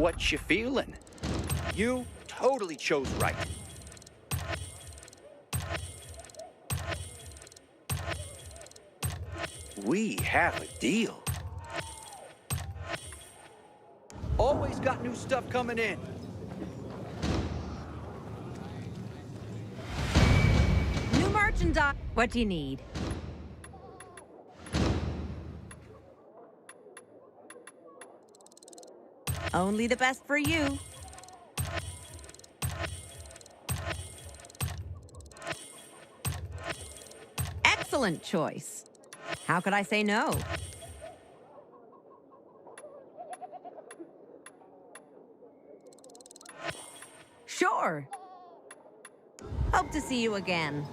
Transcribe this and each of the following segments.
What you feeling? You totally chose right. We have a deal. Always got new stuff coming in. New merchandise. What do you need? Only the best for you. Excellent choice. How could I say no? Sure. Hope to see you again.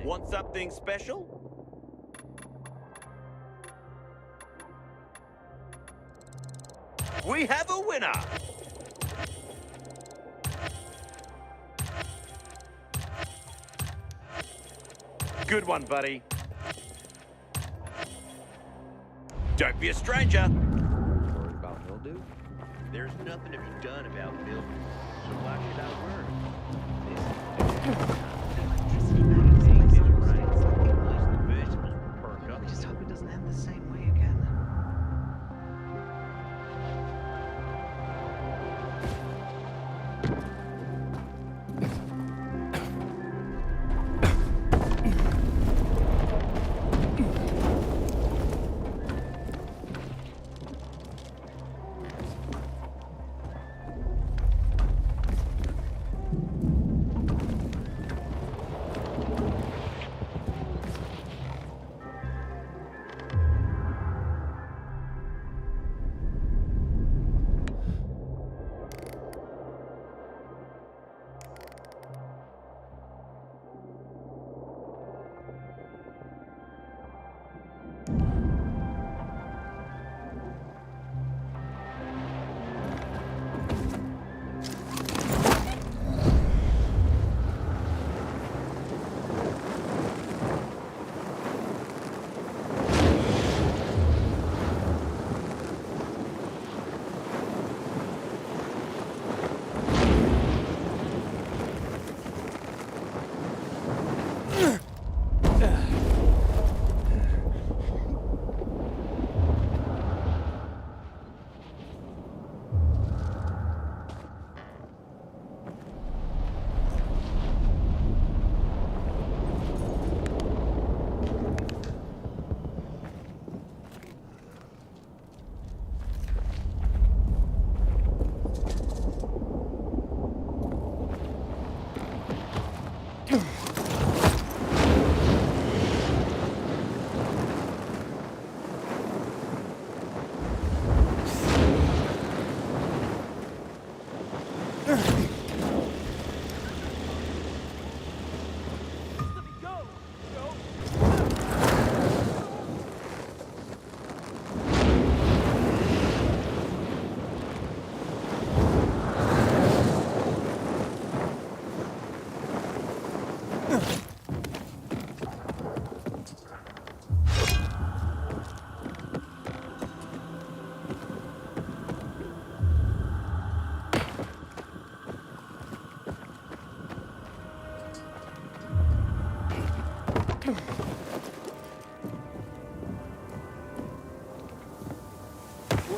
Want something special? We have a winner! Good one, buddy. Don't be a stranger. Worried about mildew? There's nothing to be done about mildew, so why should I worry? I just hope it doesn't end the same way again.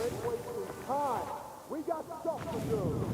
wasting time. We got stuff to do.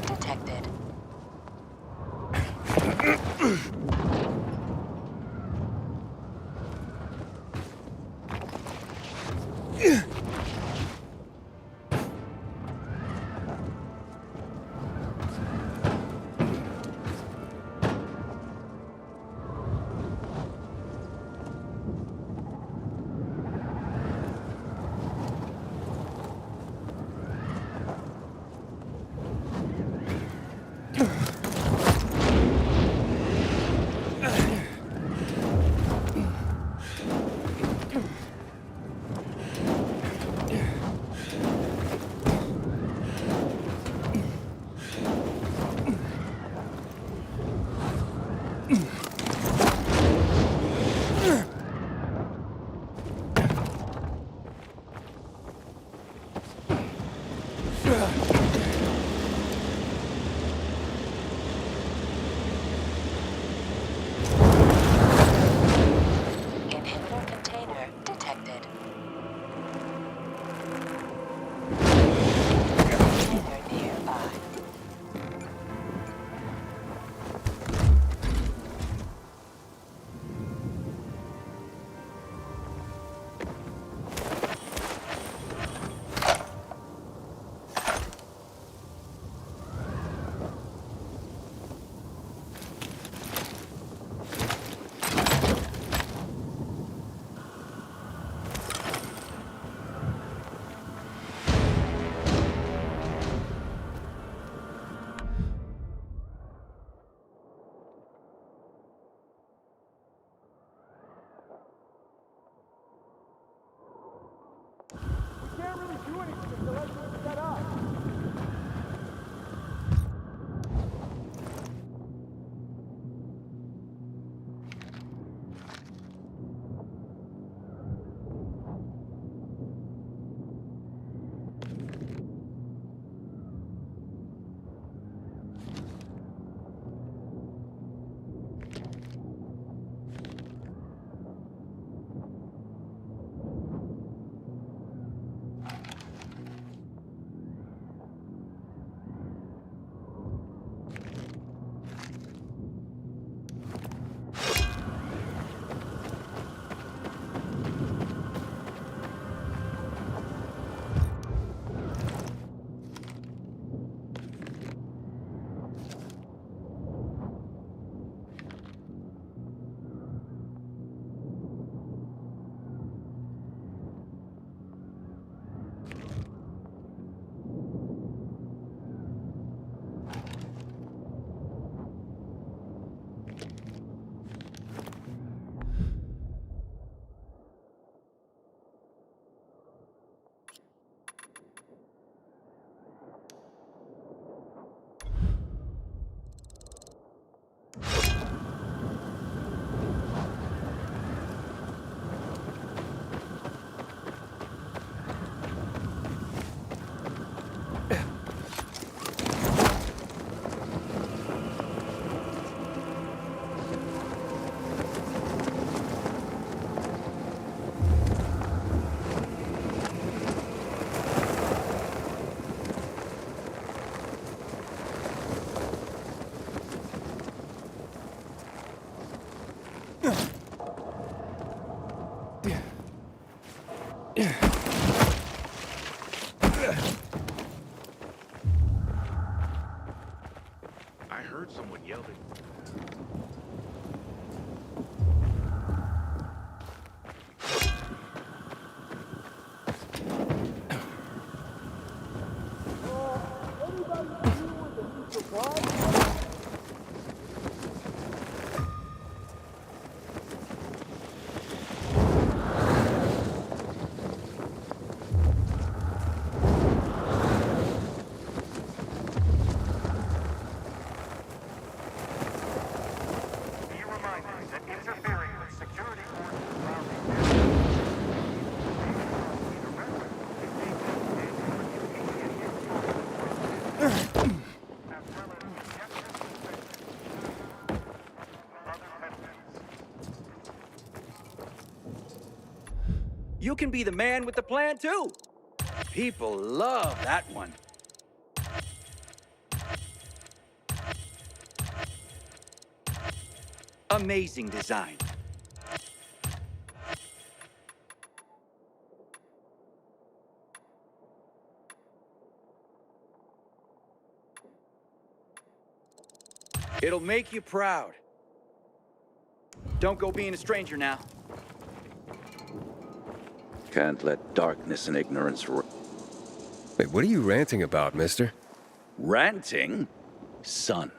Detected. Inhibitor container detected. Container nearby. Can't really do anything unless it's set up. I heard someone yelling. Be reminded that interfering with security forces around You can be the man with the plan, too. People love that one. Amazing design. It'll make you proud. Don't go being a stranger now. Can't let darkness and ignorance Wait, what are you ranting about, mister? Ranting? Son,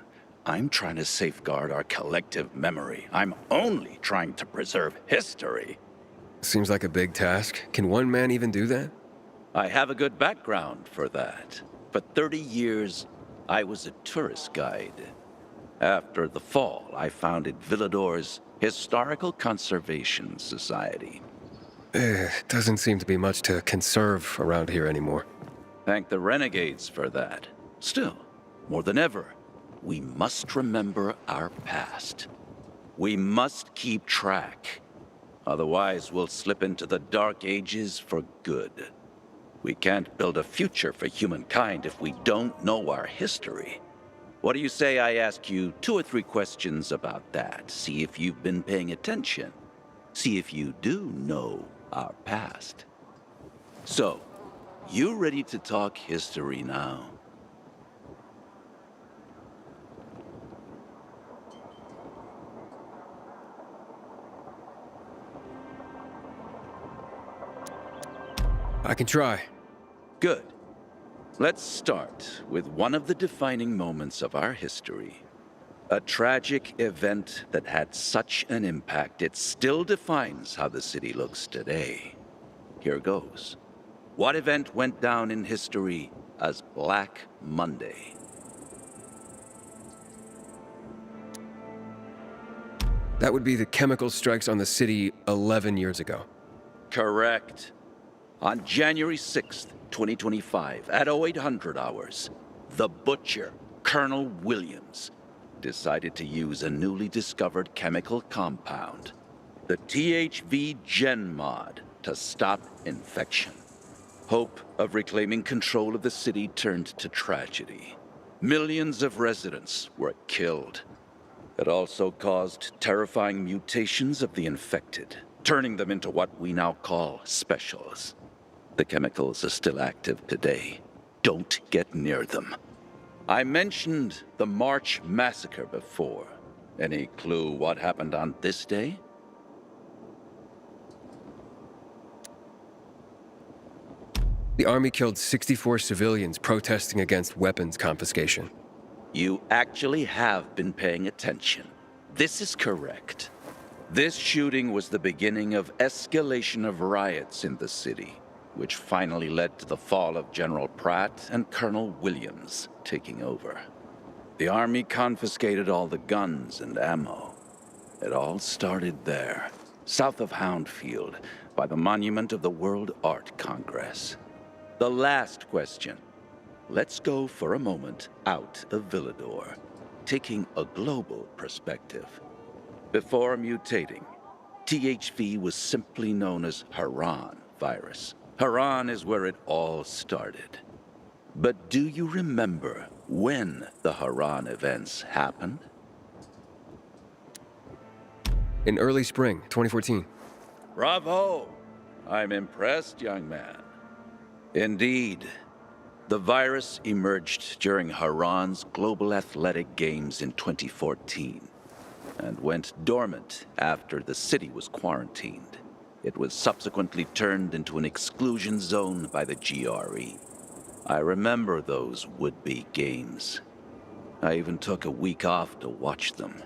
I'm trying to safeguard our collective memory. I'm only trying to preserve history. Seems like a big task. Can one man even do that? I have a good background for that. For 30 years, I was a tourist guide. After the fall, I founded Villador's Historical Conservation Society. Doesn't seem to be much to conserve around here anymore. Thank the renegades for that. Still, more than ever, we must remember our past. We must keep track. Otherwise, we'll slip into the Dark Ages for good. We can't build a future for humankind if we don't know our history. What do you say I ask you 2 or 3 questions about that? See if you've been paying attention. See if you do know our past. So, you ready to talk history now? I can try. Good. Let's start with one of the defining moments of our history. A tragic event that had such an impact it still defines how the city looks today. Here goes. What event went down in history as Black Monday? That would be the chemical strikes on the city 11 years ago. Correct. On January 6th, 2025, at 0800 hours, the butcher, Colonel Williams, decided to use a newly discovered chemical compound, the THV Gen Mod, to stop infection. Hope of reclaiming control of the city turned to tragedy. Millions of residents were killed. It also caused terrifying mutations of the infected, turning them into what we now call specials. The chemicals are still active today. Don't get near them. I mentioned the March Massacre before. Any clue what happened on this day? The army killed 64 civilians protesting against weapons confiscation. You actually have been paying attention. This is correct. This shooting was the beginning of escalation of riots in the city, which finally led to the fall of General Pratt and Colonel Williams taking over. The army confiscated all the guns and ammo. It all started there, south of Houndfield, by the monument of the World Art Congress. The last question. Let's go for a moment out of Villador, taking a global perspective. Before mutating, THV was simply known as Haran virus. Haran is where it all started. But do you remember when the Haran events happened? In early spring 2014. Bravo! I'm impressed, young man. Indeed, the virus emerged during Haran's Global Athletic Games in 2014 and went dormant after the city was quarantined. It was subsequently turned into an exclusion zone by the GRE. I remember those would-be games. I even took a week off to watch them.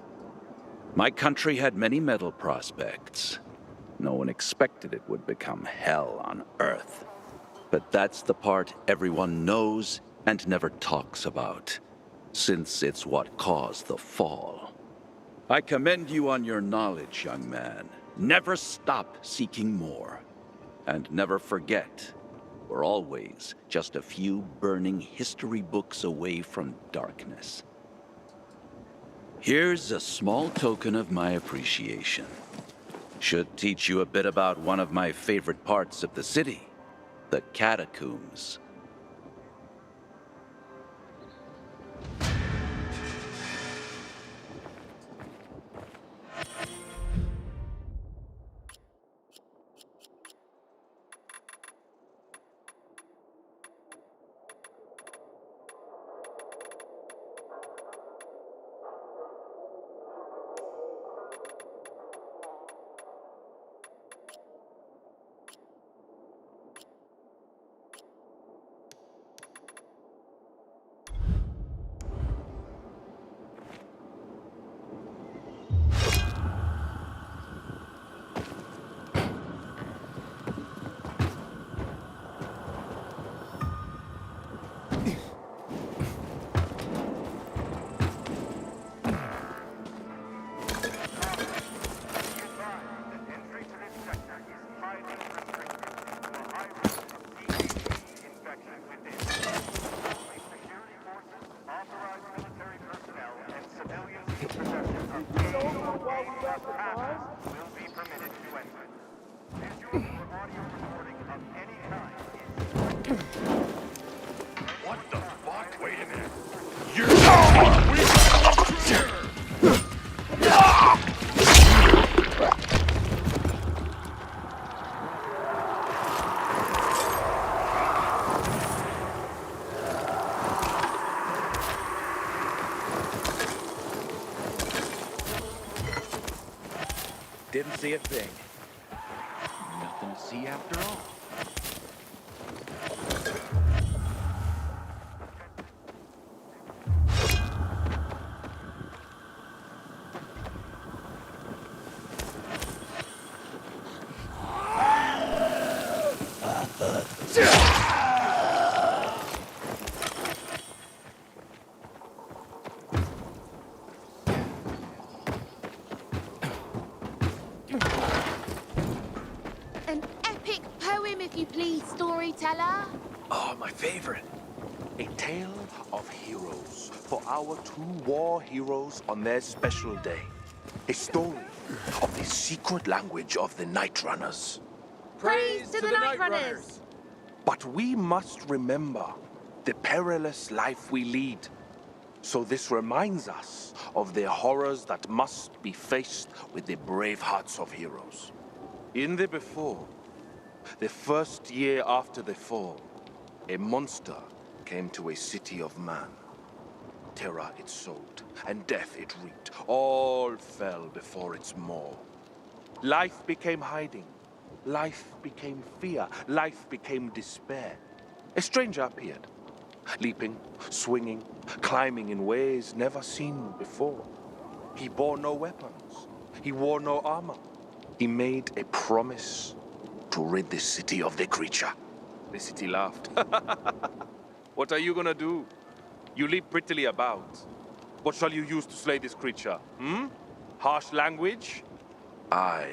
My country had many medal prospects. No one expected it would become hell on Earth. But that's the part everyone knows and never talks about, since it's what caused the fall. I commend you on your knowledge, young man. Never stop seeking more. And never forget, we're always just a few burning history books away from darkness. Here's a small token of my appreciation. Should teach you a bit about one of my favorite parts of the city, the catacombs. What the fuck? Wait a minute. Didn't see a thing. Nothing to see after all. An epic poem, if you please, storyteller. Oh, my favorite. A tale of heroes for our two war heroes on their special day. A story of the secret language of the Night Runners. Praise to the Night Runners. But we must remember the perilous life we lead. So this reminds us of the horrors that must be faced with the brave hearts of heroes. In the before, the first year after the fall, a monster came to a city of man. Terror it sowed, and death it reaped. All fell before its maw. Life became hiding. Life became fear. Life became despair. A stranger appeared, leaping, swinging, climbing in ways never seen before. He bore no weapons. He wore no armor. He made a promise to rid the city of the creature. The city laughed. What are you gonna do? You leap prettily about. What shall you use to slay this creature? Harsh language? I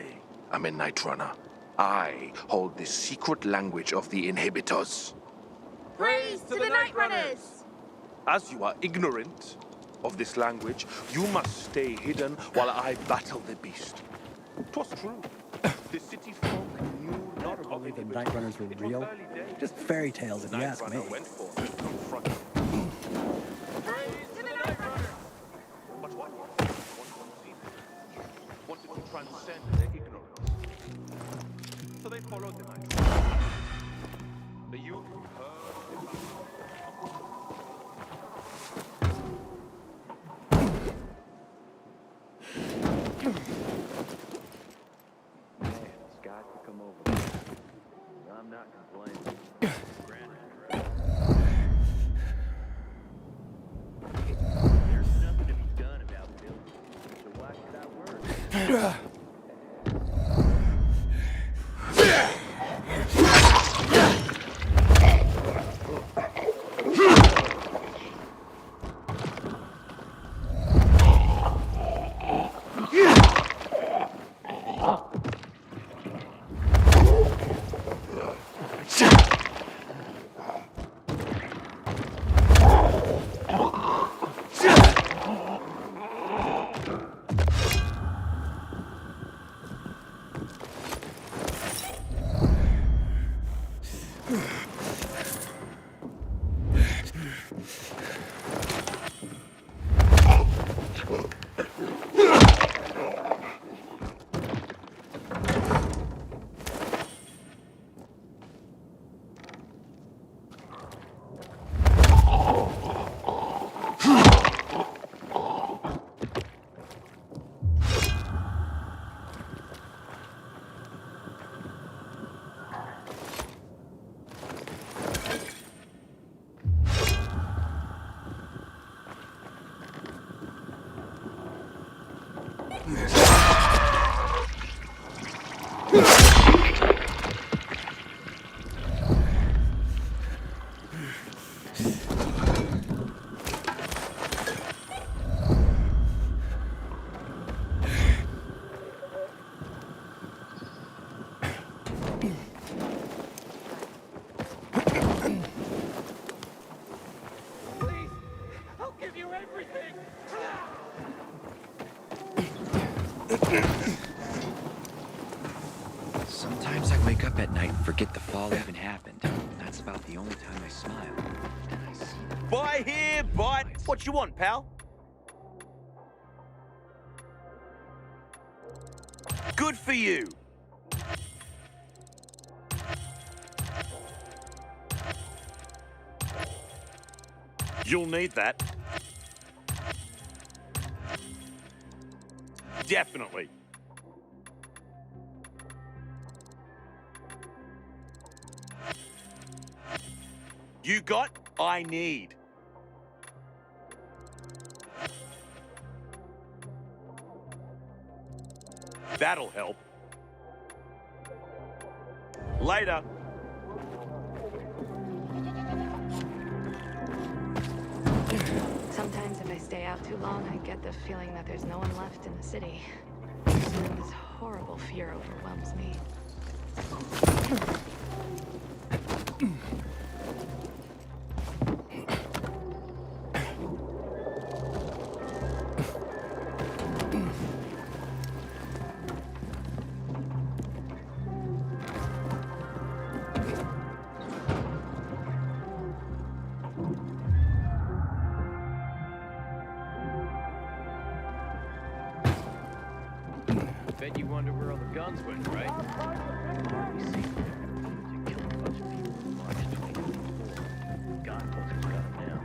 am a Night Runner. I hold the secret language of the inhibitors. Praise to the Night Runners. As you are ignorant of this language, you must stay hidden while I battle the beast. 'Twas true. The city folk knew not of believe the inhibitors. Night Runners were It was real. early days. Just fairy tales, if The you Night ask Runner me. went forth to confront them. Praise to the Night Runners. But what was it? One conceived, wanted to transcend their ignorance. So they followed the Night There's nothing to be done about building. So why should I worry? Sometimes I wake up at night and forget the fall even happened. That's about the only time I smile. And I see the Bye here, bite. What you want, pal? Good for you. You'll need that. Definitely. You got, I need. That'll help. Later. Sometimes if I stay out too long, I get the feeling that there's no one left in the city. This horrible fear overwhelms me. Bet you wonder where all the guns went, right? You see, you killed a bunch of people in March 2024. God knows who's got them now.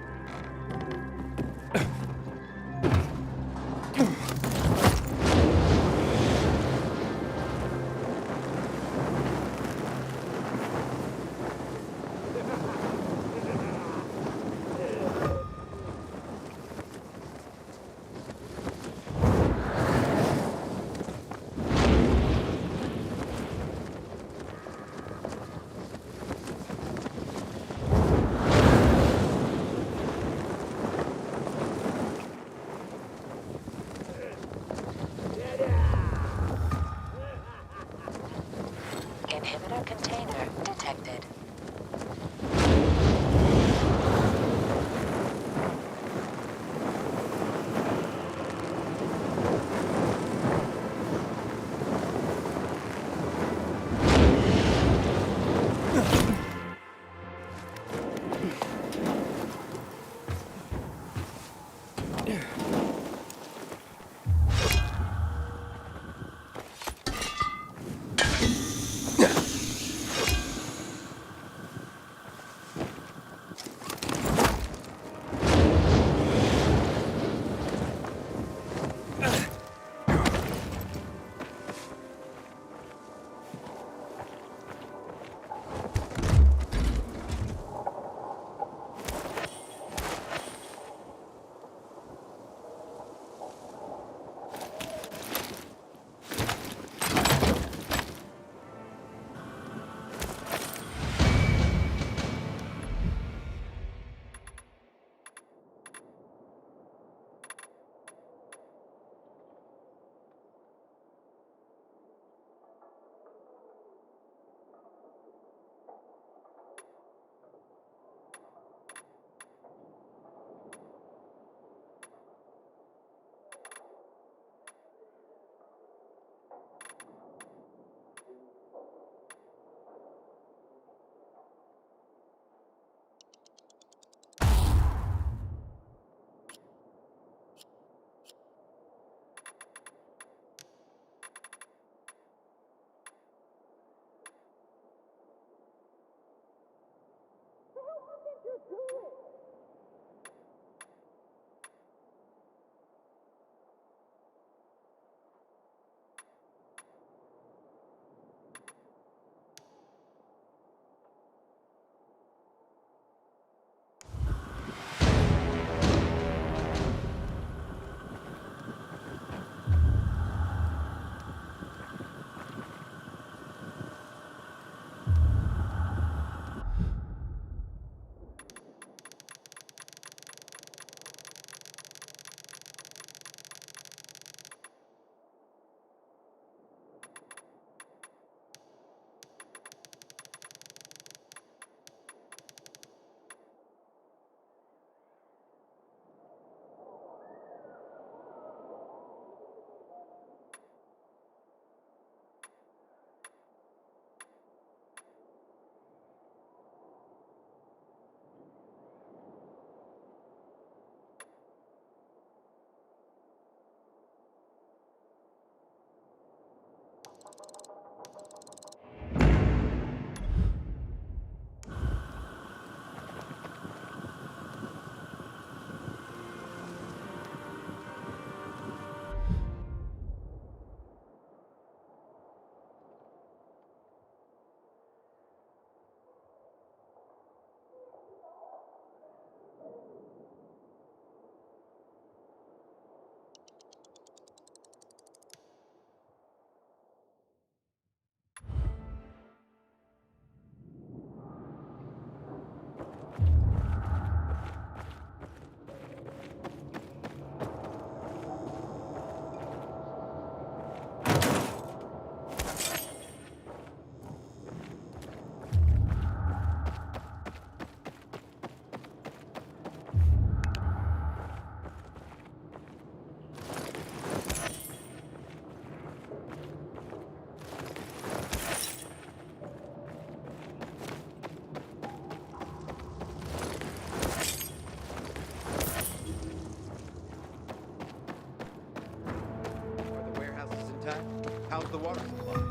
of the water supply.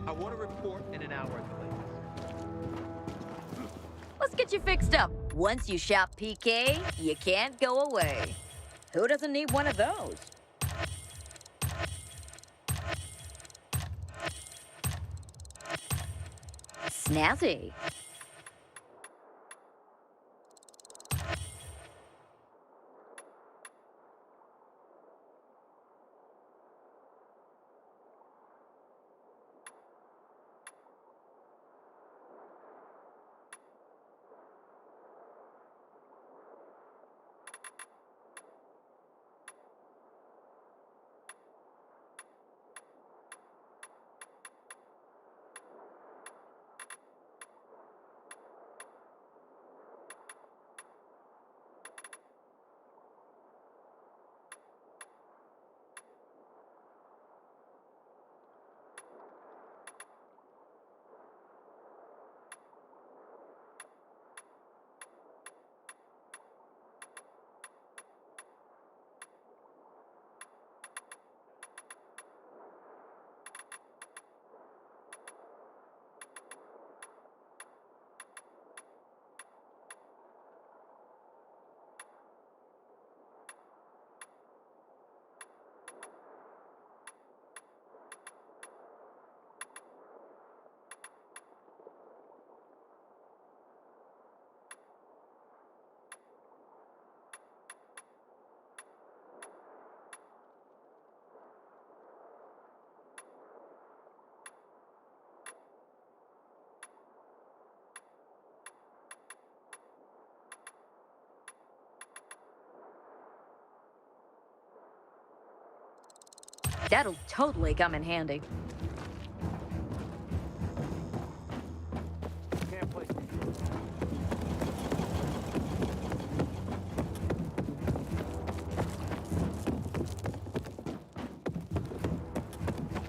I want a report in an hour at the latest. Let's get you fixed up. Once you shop PK, you can't go away. Who doesn't need one of those? Snazzy. That'll totally come in handy. Can't play.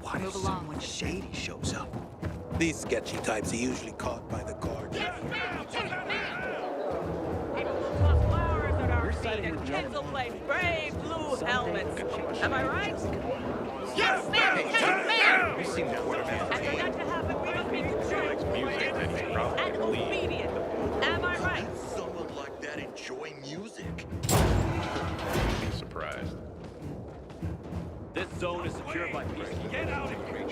What if someone shady shows up? These sketchy types are usually caught by the guard. Kids will play brave blue helmets. Am I right? Yes, ma'am! Yes, ma'am! You've seen that waterman. And for that to happen, we must be controlled and obedient. Am I right? Someone like that enjoy music? Be surprised. This zone is secured by peacekeepers. Get out of here!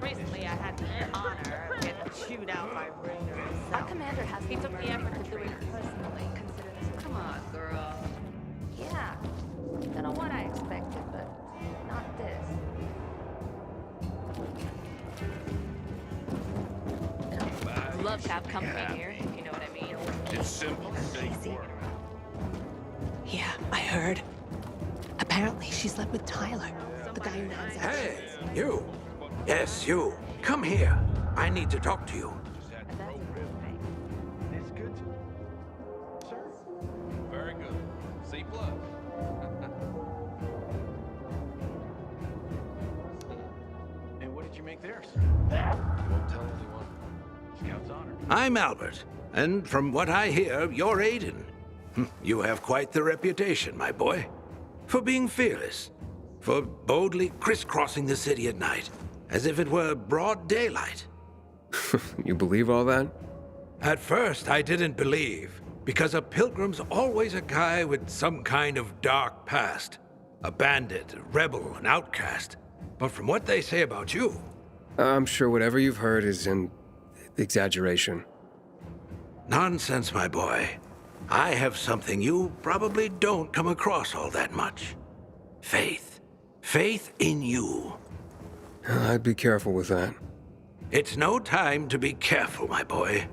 Recently, I had the honor of getting chewed out by Rainer himself. Our commander has He took the effort to do it personally. Consider this. Come on, girl. Yeah. Don't know what I expected, but not this. Love to have company here, if you know what I mean. It's simple. Yeah, I heard. Apparently, she slept with Tyler, the guy who runs out. Hey, you. Yes, you. Come here. I need to talk to you. It's good. Sir? Very good. C+. And what did you make theirs? Won't tell anyone. Scout's honor. I'm Albert, and from what I hear, you're Aiden. You have quite the reputation, my boy. For being fearless. For boldly crisscrossing the city at night, as if it were broad daylight. You believe all that? At first, I didn't believe, because a pilgrim's always a guy with some kind of dark past. A bandit, a rebel, an outcast. But from what they say about you... I'm sure whatever you've heard is an exaggeration. Nonsense, my boy. I have something you probably don't come across all that much. Faith. Faith in you. I'd be careful with that. It's no time to be careful, my boy.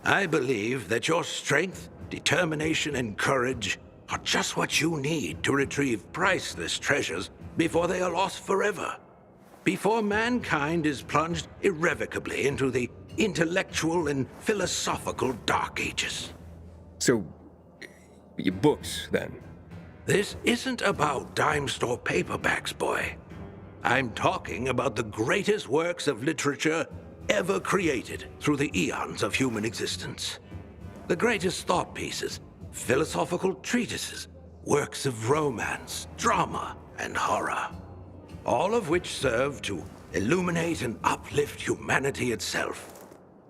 I believe that your strength, determination, and courage are just what you need to retrieve priceless treasures before they are lost forever. Before mankind is plunged irrevocably into the intellectual and philosophical Dark Ages. So, your books, then? This isn't about dime store paperbacks, boy. I'm talking about the greatest works of literature ever created through the eons of human existence. The greatest thought pieces, philosophical treatises, works of romance, drama, and horror. All of which serve to illuminate and uplift humanity itself.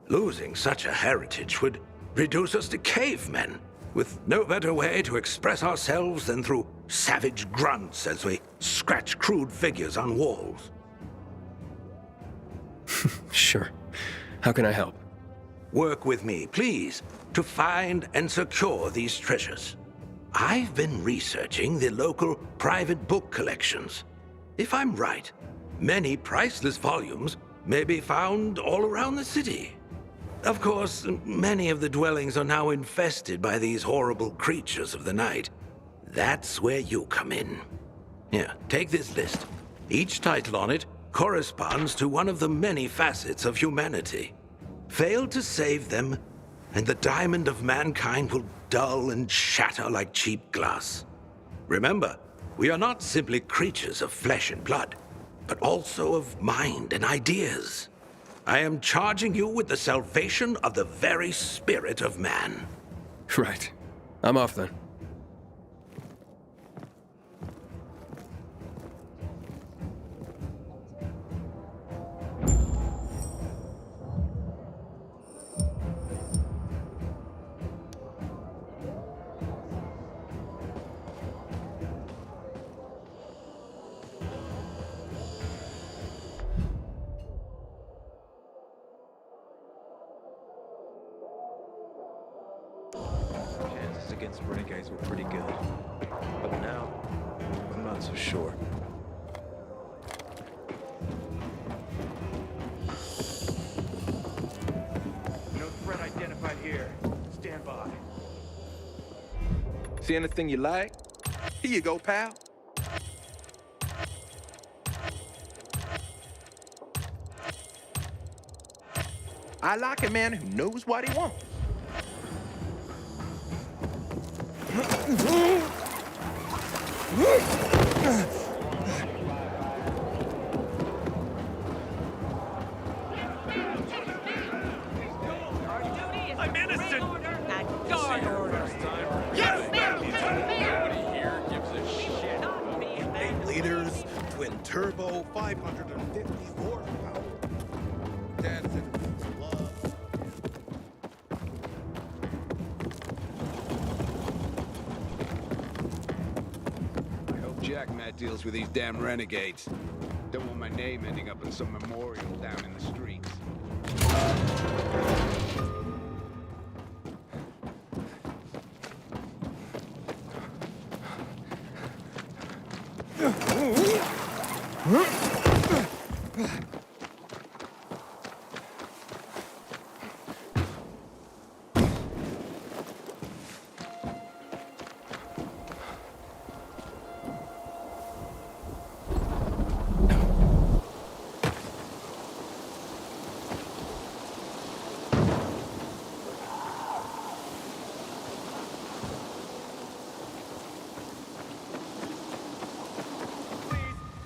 Losing such a heritage would reduce us to cavemen, with no better way to express ourselves than through savage grunts as we scratch crude figures on walls. Sure. How can I help? Work with me, please, to find and secure these treasures. I've been researching the local private book collections. If I'm right, many priceless volumes may be found all around the city. Of course, many of the dwellings are now infested by these horrible creatures of the night. That's where you come in. Here, take this list. Each title on it corresponds to one of the many facets of humanity. Fail to save them, and the diamond of mankind will dull and shatter like cheap glass. Remember, we are not simply creatures of flesh and blood, but also of mind and ideas. I am charging you with the salvation of the very spirit of man. Right. I'm off then. Chances against renegades were pretty good. But now, I'm not so sure. No threat identified here. Stand by. See anything you like? Here you go, pal. I like a man who knows what he wants. I'm innocent! And guard orders! Yes, ma'am! 8 liters, twin turbo, 550 horsepower. Dad's in love. I hope Jack Matt deals with these damn renegades. Don't want my name ending up in some memorial down in the streets.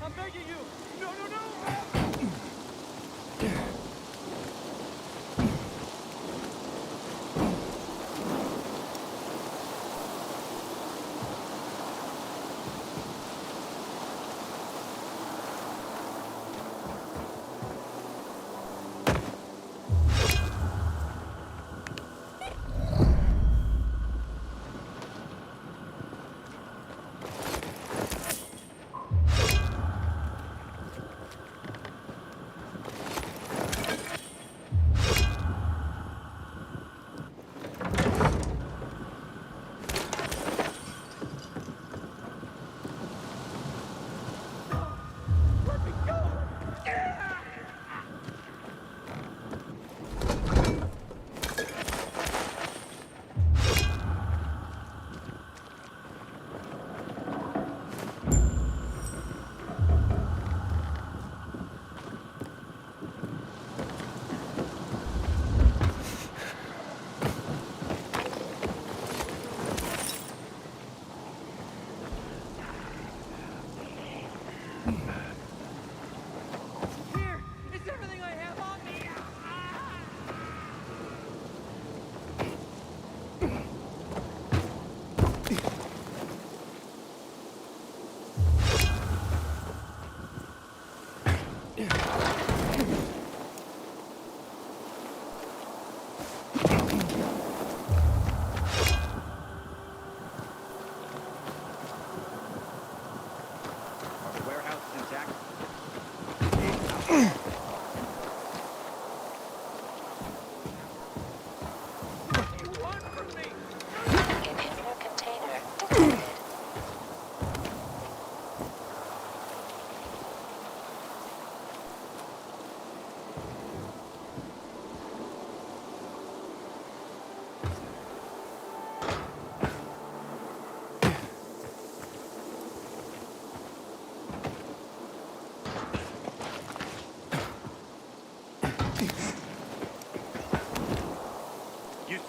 I'm begging you. No, no, no.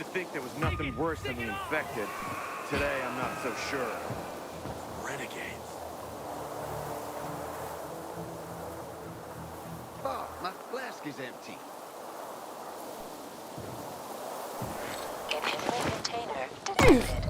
to think there was nothing worse than the infected. Today, I'm not so sure. Renegades. Oh, my flask is empty. Inhabitant container detected.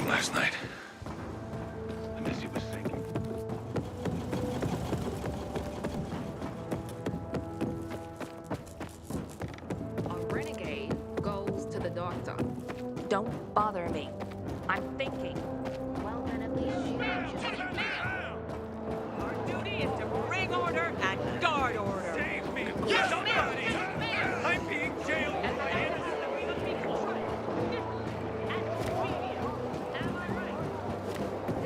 Last night. And as he was thinking. A renegade goes to the doctor. Don't bother me. I'm thinking. Well, then at least you Our duty is to bring order and guard order. Save me! Yes, Somebody! ma'am! I'm being jailed And by the innocent. that we the people trust. And media. Am I right?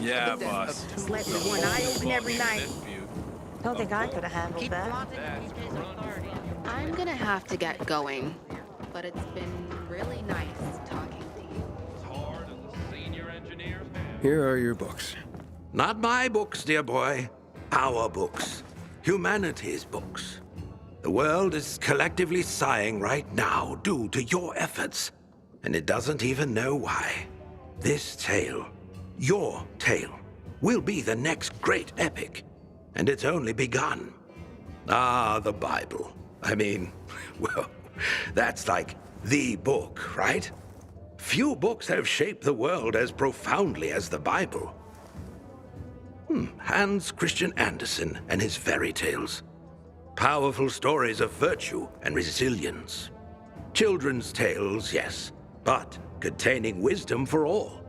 Yeah, boss. Slept with one eye open every night. Don't think I could have handled that. I'm gonna have to get going, but it's been really nice talking to you. Here are your books. Not my books, dear boy. Our books. Humanity's books. The world is collectively sighing right now due to your efforts, and it doesn't even know why. This tale, your tale, will be the next great epic, and it's only begun. Ah, the Bible. I mean, well, that's like the book, right? Few books have shaped the world as profoundly as the Bible. Hans Christian Andersen and his fairy tales. Powerful stories of virtue and resilience. Children's tales, yes, but containing wisdom for all.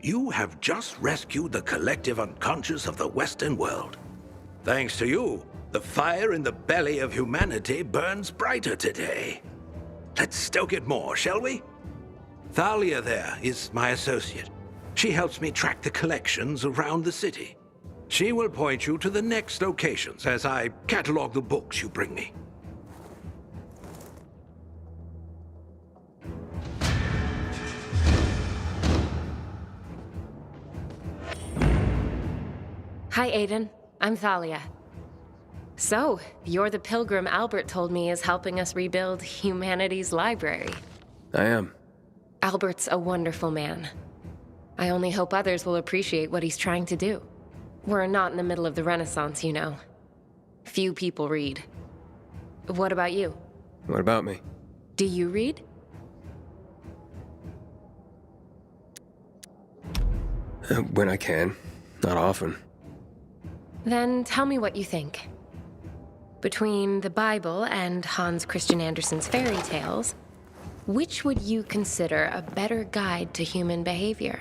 You have just rescued the collective unconscious of the Western world. Thanks to you, the fire in the belly of humanity burns brighter today. Let's stoke it more, shall we? Thalia there is my associate. She helps me track the collections around the city. She will point you to the next locations as I catalog the books you bring me. Hi, Aiden. I'm Thalia. So, you're the pilgrim Albert told me is helping us rebuild humanity's library. I am. Albert's a wonderful man. I only hope others will appreciate what he's trying to do. We're not in the middle of the Renaissance, you know. Few people read. What about you? What about me? Do you read? When I can. Not often. Then tell me what you think. Between the Bible and Hans Christian Andersen's fairy tales, which would you consider a better guide to human behavior?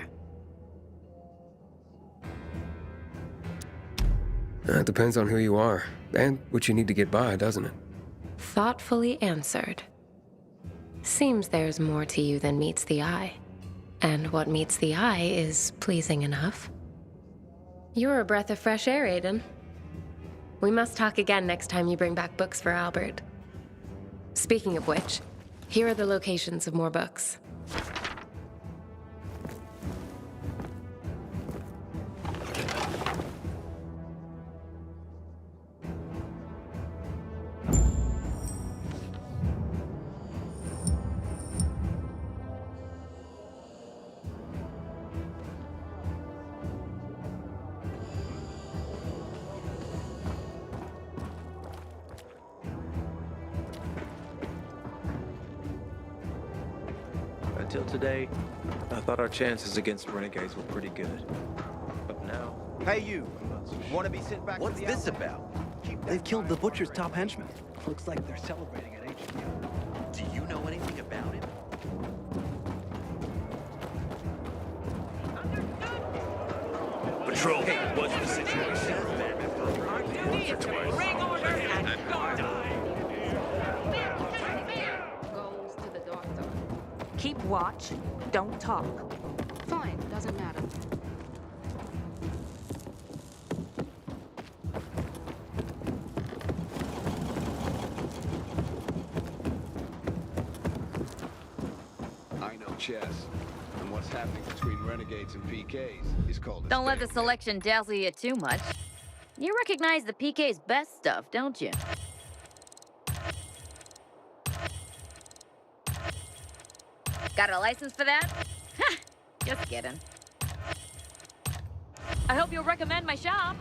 It depends on who you are, and what you need to get by, doesn't it? Thoughtfully answered. Seems there's more to you than meets the eye. And what meets the eye is pleasing enough. You're a breath of fresh air, Aiden. We must talk again next time you bring back books for Albert. Speaking of which, Here are the locations of more books. Until today, I thought our chances against renegades were pretty good. But now... Hey you! Want to be sent back What's to the this about? They've killed the Butcher's top henchman. Looks like they're celebrating at HQ. Do you know anything about him? Patrol, what's the situation? Our duty is to bring order and guard. Goes to the doctor. Keep watch. Don't talk. Fine, doesn't matter. I know chess. And what's happening between renegades and PKs is called a Don't let the stalemate. selection dazzle you too much. You recognize the PK's best stuff, don't you? Got a license for that? Ha! Just kidding. I hope you'll recommend my shop.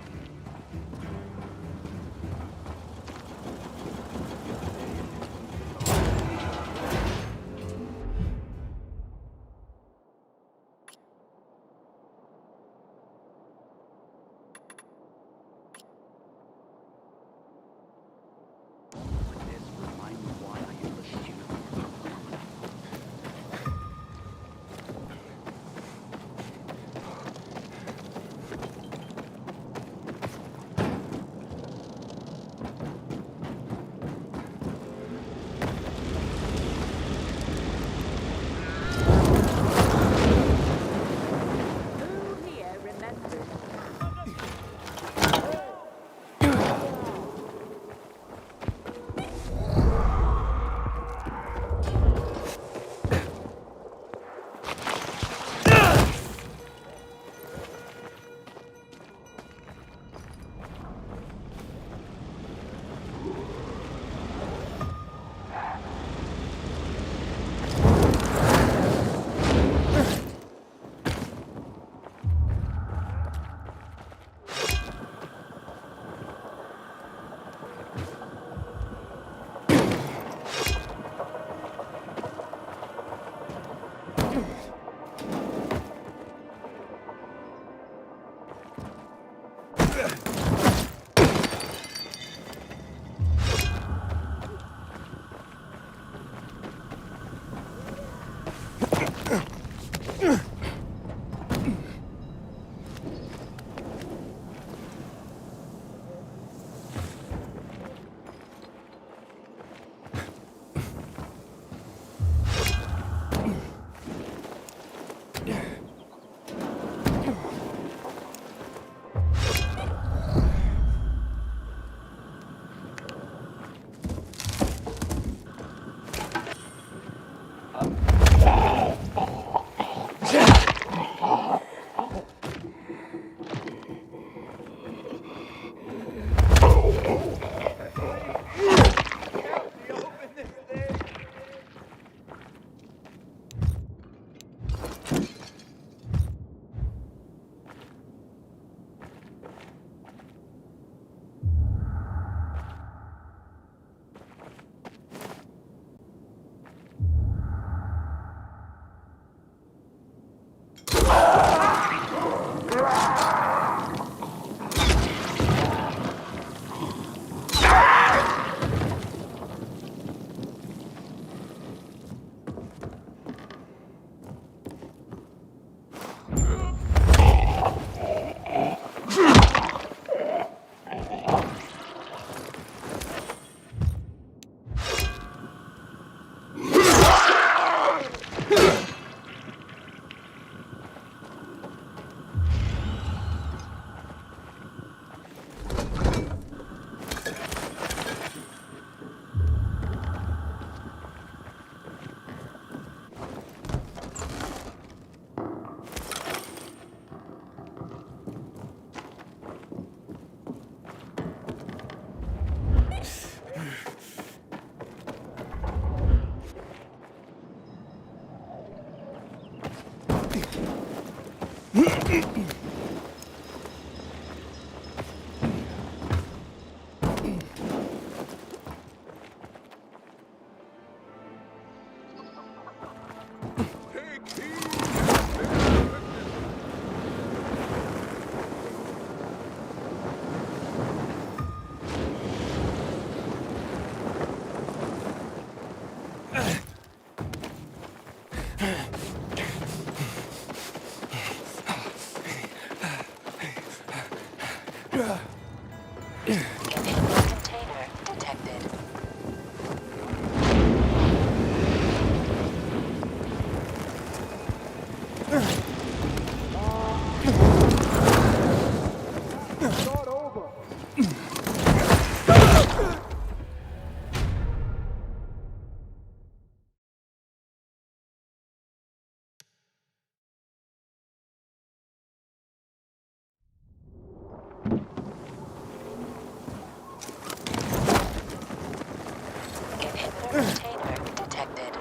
Container detected. Inhibitor container detected.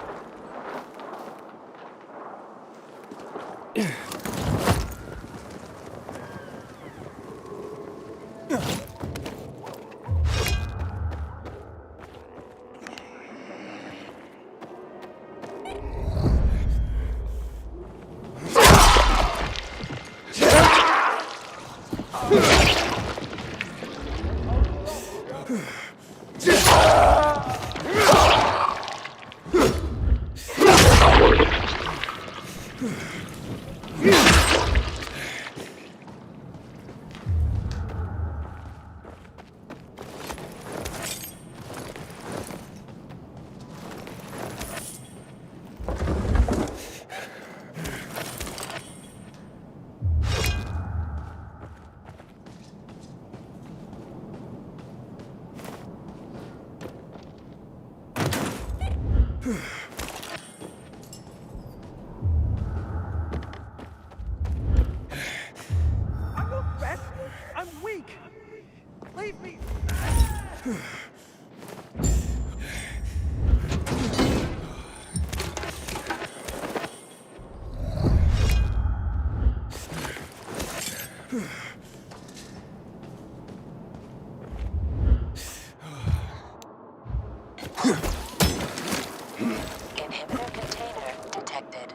I'm no threat. I'm weak. Leave me. Inhibitor container detected.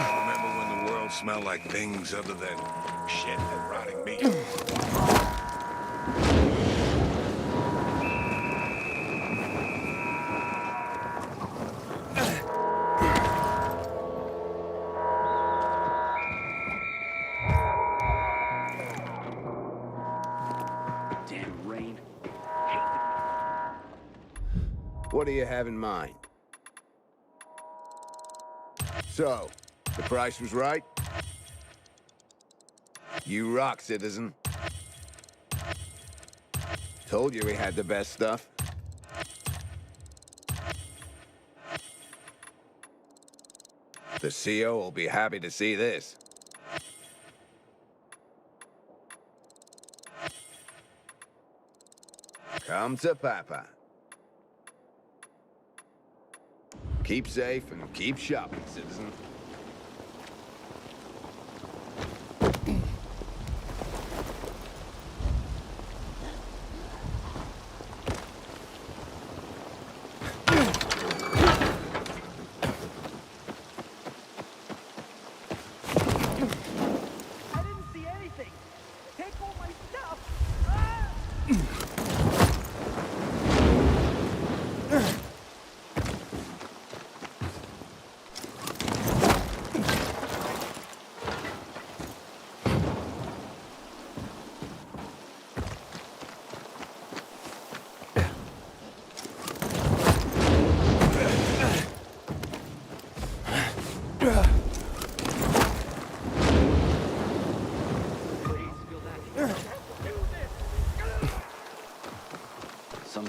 Remember when the world smelled like things other than shit and rotting meat? Damn rain. What do you have in mind? So, the price was right? You rock, citizen. Told you we had the best stuff. The CO will be happy to see this. Come to Papa. Keep safe and keep shopping, citizen. I didn't see anything. Take all my stuff. Ah!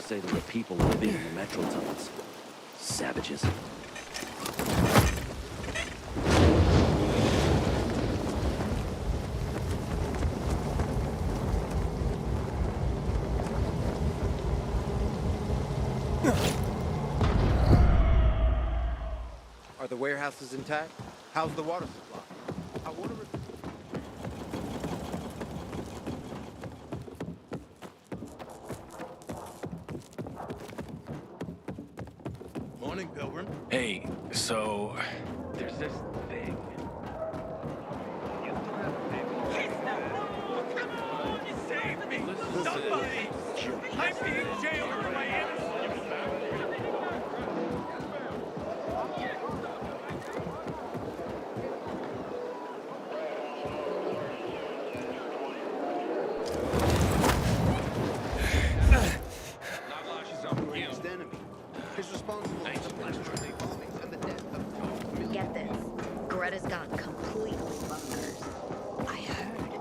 say to the people living in the metro tunnels? Savages. Are the warehouses intact? How's the water supply? I wonder if... Morning, Pilgrim. Hey, so there's this thing. Save me! Somebody! I'm being jailed for my innocence! Greatest enemy. He's responsible for the planetary bombings and the death of 12 million. Get this. Greta's gone completely bonkers. I heard.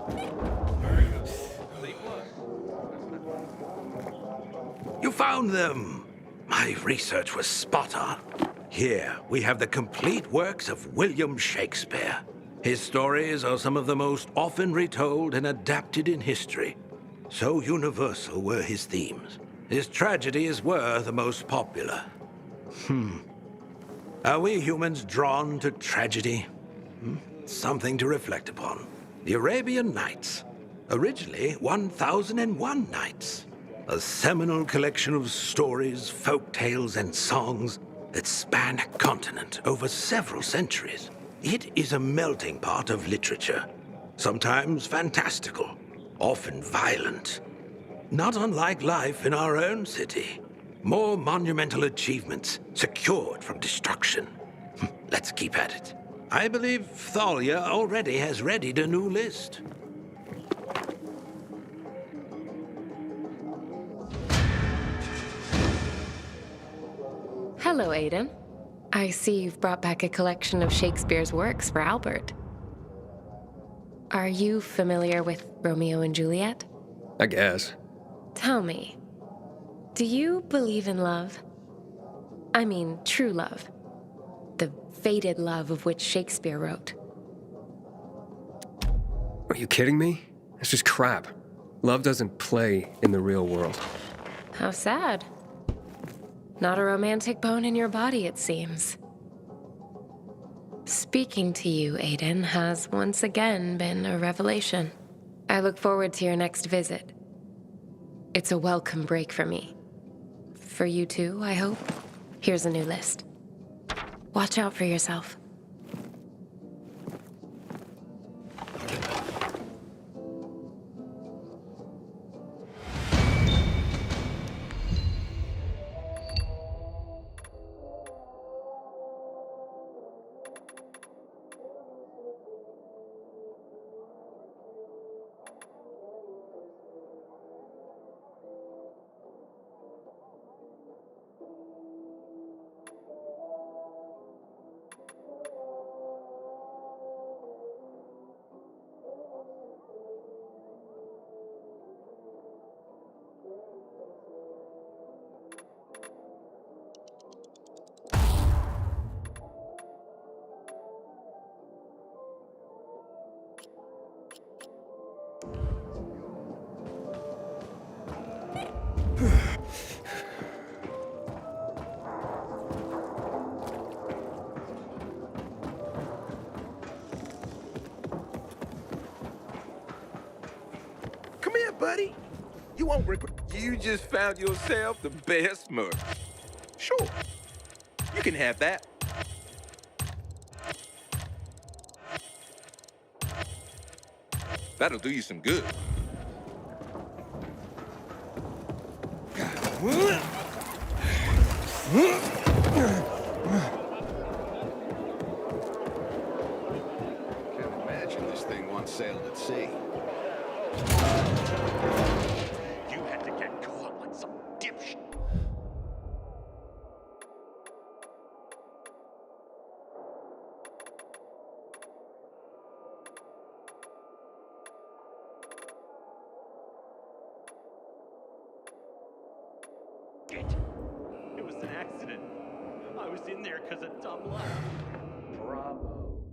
You found them! My research was spot on. Here, we have the complete works of William Shakespeare. His stories are some of the most often retold and adapted in history. So universal were his themes. His tragedies were the most popular. Are we humans drawn to tragedy? Something to reflect upon. The Arabian Nights. Originally 1001 Nights. A seminal collection of stories, folk tales, and songs that span a continent over several centuries. It is a melting pot of literature. Sometimes fantastical, often violent. Not unlike life in our own city. More monumental achievements secured from destruction. Let's keep at it. I believe Thalia already has readied a new list. Hello, Aiden. I see you've brought back a collection of Shakespeare's works for Albert. Are you familiar with Romeo and Juliet? I guess. Tell me, do you believe in love? I mean, true love. The fated love of which Shakespeare wrote. Are you kidding me? It's just crap. Love doesn't play in the real world. How sad. Not a romantic bone in your body, it seems. Speaking to you, Aiden, has once again been a revelation. I look forward to your next visit. It's a welcome break for me. For you too, I hope. Here's a new list. Watch out for yourself. Come here, buddy. You won't regret. You just found yourself the best murder. Sure. You can have that. That'll do you some good. Can't imagine this thing once sailed at sea. You had to get caught like some dipshit. It was an accident. I was in there because of dumb luck. Bravo.